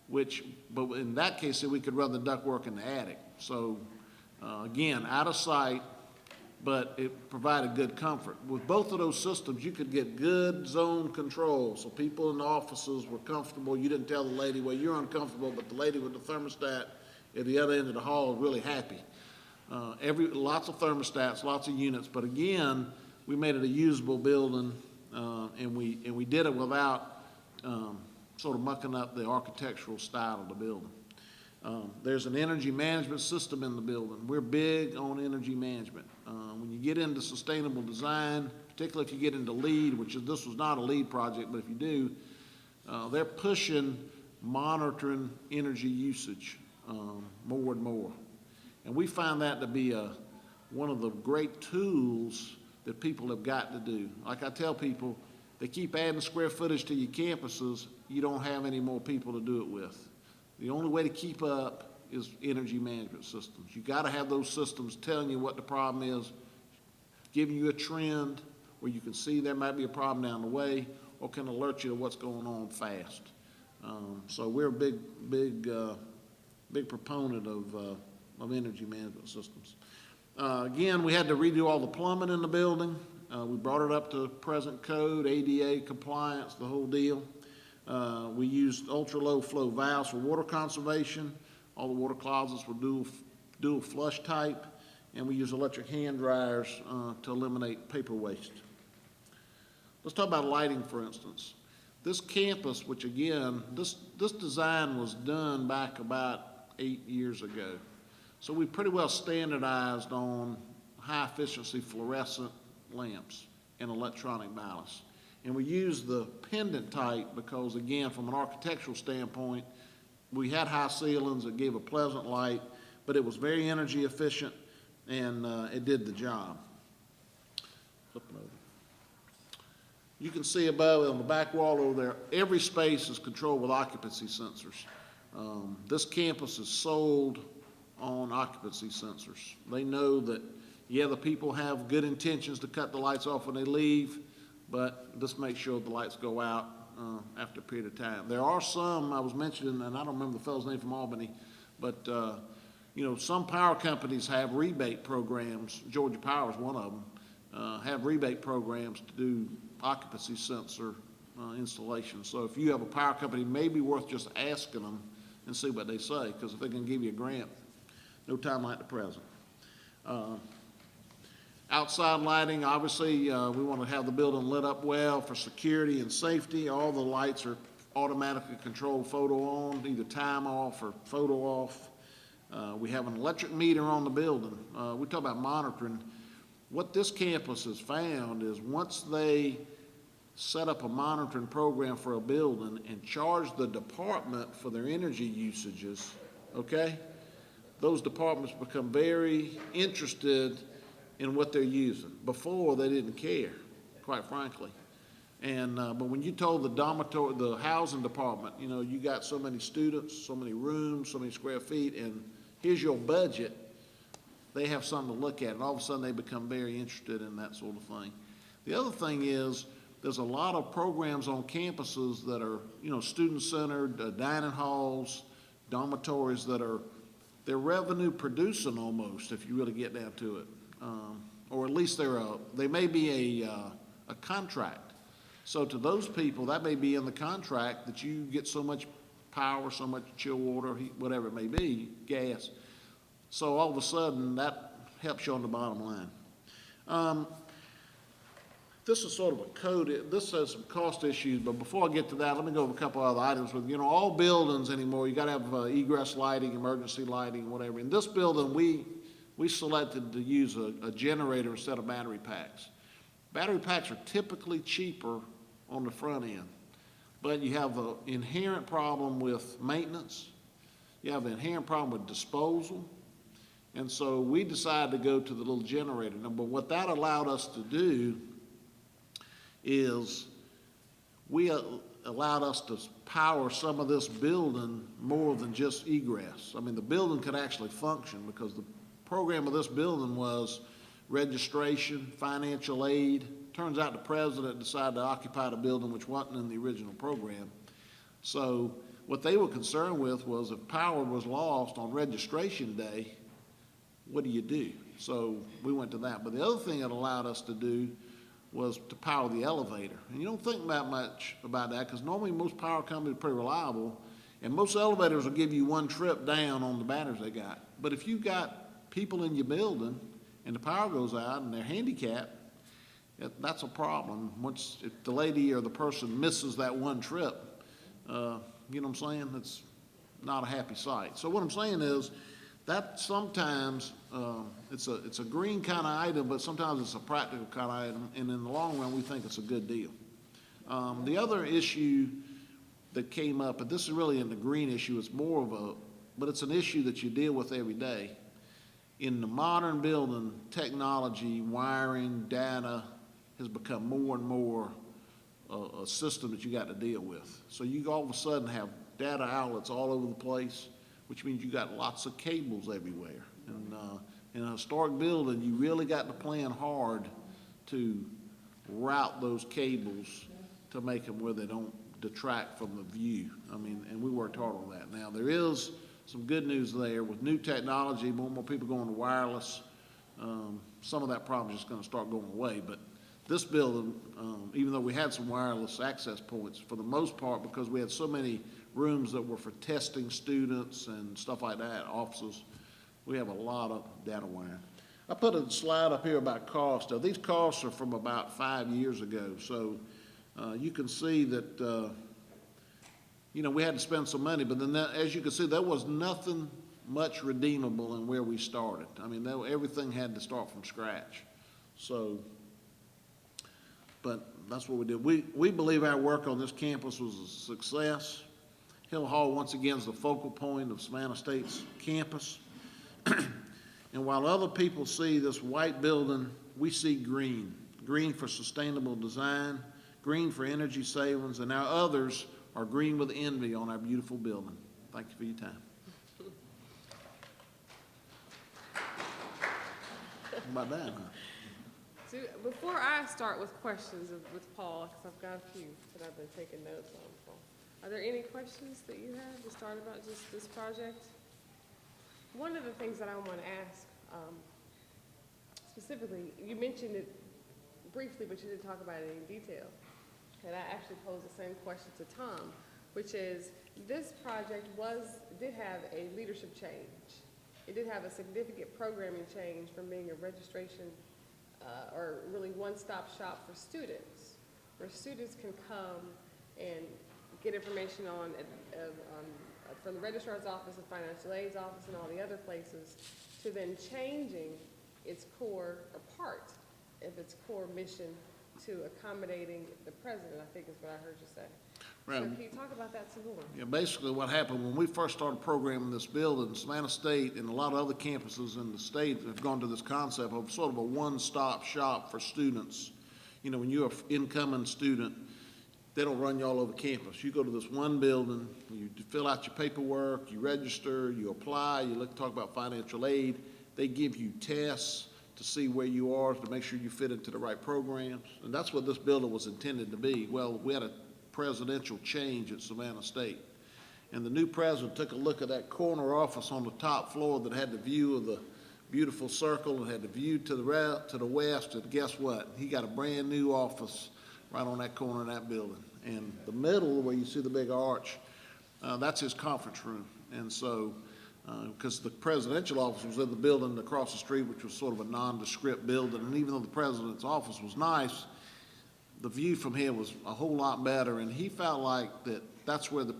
but in that case, we could run the ductwork in the attic. So again, out of sight, but it provided good comfort. With both of those systems, you could get good zone control. So people in the offices were comfortable. You didn't tell the lady, well, you're uncomfortable, but the lady with the thermostat at the other end of the hall is really happy. Lots of thermostats, lots of units, but again, we made it a usable building, and we did it without sort of mucking up the architectural style of the building. There's an energy management system in the building. We're big on energy management. When you get into sustainable design, particularly if you get into LEED, this was not a LEED project, but if you do, they're pushing monitoring energy usage more and more. And we find that to be one of the great tools that people have got to do. Like I tell people, they keep adding square footage to your campuses, you don't have any more people to do it with. The only way to keep up is energy management systems. You got to have those systems telling you what the problem is, giving you a trend where you can see there might be a problem down the way, or can alert you to what's going on fast. So we're a big proponent of energy management systems. Again, we had to redo all the plumbing in the building. We brought it up to present code, ADA compliance, the whole deal. We used ultra-low flow valves for water conservation. All the water closets were dual flush type, and we use electric hand dryers to eliminate paper waste. Let's talk about lighting, for instance. This campus, which again, this design was done back about 8 years ago. So we pretty well standardized on high-efficiency fluorescent lamps and electronic ballast. And we use the pendant type because, again, from an architectural standpoint, we had high ceilings that gave a pleasant light, but it was very energy efficient, and it did the job. Flipping over. You can see above on the back wall over there, every space is controlled with occupancy sensors. This campus is sold on occupancy sensors. They know that, yeah, the people have good intentions to cut the lights off when they leave, but just make sure the lights go out after a period of time. There are some, I was mentioning, and I don't remember the fellow's name from Albany, but some power companies have rebate programs. Georgia Power is one of them, have rebate programs to do occupancy sensor installation. So if you have a power company, it may be worth just asking them and see what they say, because if they can give you a grant, no time like the present. Outside lighting, obviously, we want to have the building lit up well for security and safety. All the lights are automatically controlled photo on, either time off or photo off. We have an electric meter on the building. We talk about monitoring. What this campus has found is once they set up a monitoring program for a building and charge the department for their energy usages, okay, those departments become very interested in what they're using. Before, they didn't care, quite frankly. And but when you told the housing department, you got so many students, so many rooms, so many square feet, and here's your budget, they have something to look at, and all of a sudden they become very interested in that sort of thing. The other thing is, there's a lot of programs on campuses that are, student-centered, dining halls, dormitories that they're revenue producing almost, if you really get down to it. Or at least they may be a contract. So to those people, that may be in the contract that you get so much power, so much chill water, heat, whatever it may be, gas. So all of a sudden, that helps you on the bottom line. This is sort of a code. This has some cost issues, but before I get to that, let me go over a couple other items with all buildings anymore, you got to have egress lighting, emergency lighting, whatever. In this building, we selected to use a generator instead of battery packs. Battery packs are typically cheaper on the front end, but you have an inherent problem with maintenance. You have an inherent problem with disposal. And so we decided to go to the little generator. But what that allowed us to do is allowed us to power some of this building more than just egress. I mean, the building could actually function because the program of this building was registration, financial aid. Turns out the president decided to occupy the building which wasn't in the original program. So what they were concerned with was if power was lost on registration day, what do you do? So we went to that. But the other thing it allowed us to do was to power the elevator. And you don't think that much about that because normally most power companies are pretty reliable, and most elevators will give you one trip down on the batteries they got. But if you've got people in your building and the power goes out and they're handicapped, that's a problem. If the lady or the person misses that one trip, you know what I'm saying? It's not a happy sight. So what I'm saying is that sometimes it's a green kind of item, but sometimes it's a practical kind of item, and in the long run, we think it's a good deal. The other issue that came up, and this is really in the green issue, it's more of but it's an issue that you deal with every day. In the modern building, technology, wiring, data has become more and more a system that you got to deal with. So you all of a sudden have data outlets all over the place, which means you got lots of cables everywhere. And in a historic building, you really got to plan hard to route those cables to make them where they don't detract from the view. I mean, and we worked hard on that. Now, there is some good news there. With new technology, more and more people going to wireless, some of that problem is just going to start going away. But this building, even though we had some wireless access points, for the most part, because we had so many rooms that were for testing students and stuff like that, offices, we have a lot of data wiring. I put a slide up here about cost. Now, these costs are from about 5 years ago, so you can see that, you know, we had to spend some money, but then as you can see, there was nothing much redeemable in where we started. I mean, everything had to start from scratch. So, but that's what we did. We believe our work on this campus was a success. Hill Hall, once again, is the focal point of Savannah State's campus. And while other people see this white building, we see green. Green for sustainable design, green for energy savings, and now others are green with envy on our beautiful building. Thank you for your time. How about that, huh? So before I start with questions with Paul, because I've got a few that I've been taking notes on, Paul, are there any questions that you have to start about just this project? One of the things that I want to ask specifically, you mentioned it briefly, but you didn't talk about it in detail. And I actually posed the same question to Tom, which is this project did have a leadership change. It did have a significant programming change from being a registration or really one-stop shop for students, where students can come and get information from the registrar's office and financial aid's office and all the other places, to then changing its core or part of its core mission to accommodating the president, I think is what I heard you say. Right. So can you talk about that some more? Yeah, basically what happened when we first started programming this building, Savannah State and a lot of other campuses in the state have gone to this concept of sort of a one-stop shop for students. You know, when you're an incoming student, they don't run you all over campus. You go to this one building, you fill out your paperwork, you register, you apply, you talk about financial aid. They give you tests to see where you are, to make sure you fit into the right programs. And that's what this building was intended to be. Well, we had a presidential change at Savannah State. And the new president took a look at that corner office on the top floor that had the view of the beautiful circle and had the view to the west, and guess what? He got a brand new office right on that corner of that building. And the middle, where you see the big arch, that's his conference room. And so, because the presidential office was in the building across the street, which was sort of a nondescript building, and even though the president's office was nice, the view from here was a whole lot better, and he felt like that's where the